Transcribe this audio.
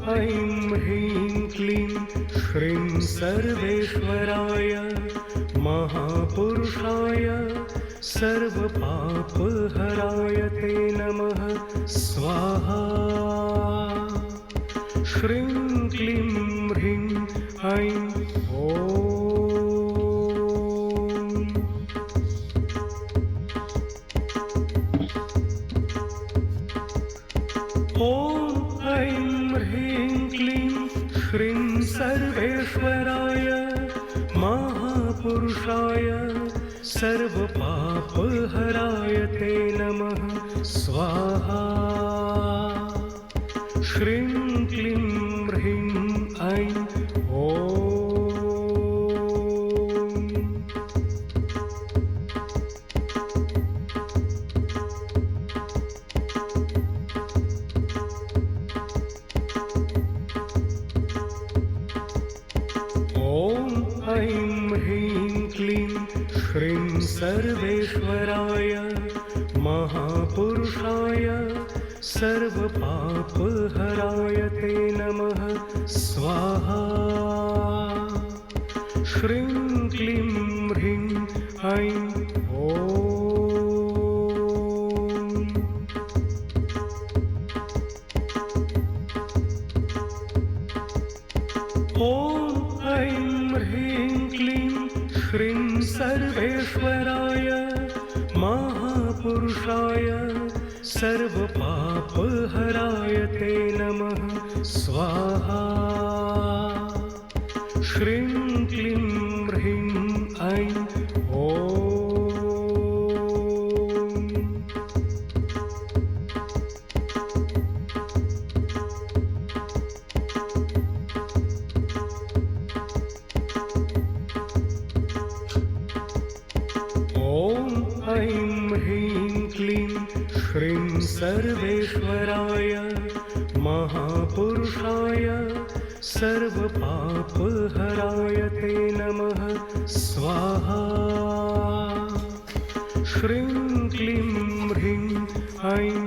ऐं ह्रीं क्लीं श्रीं सर्वेश्वराय महापुरुषाय सर्वपापहराय ते नमः स्वाहा। श्रीं क्लीं ह्रीं ऐं ॐ ऐं ह्रीं क्लीं श्रीं सर्वेश्वराय महापुरुषाय सर्वपापहराय ते नमः स्वाहा। श्रीं क्लीं ह्रीं ऐं ऐं ह्रीं क्लीं श्रीं सर्वेश्वराय महापुरुषाय सर्वपापहराय ते नमः स्वाहा। श्रीं क्लीं ह्रीं ऐं ॐ ऐं ह्रीं क्लीं श्रीं सर्वेश्वराय महापुरुषाय सर्वपापहराय ते नमः स्वाहा। श्रीं क्लीं ह्रीं ऐं ऐं ह्रीं क्लीं श्रीं सर्वेश्वराय महापुरुषाय सर्वपापहराय ते नमः स्वाहा। श्रीं क्लीं ह्रीं ऐं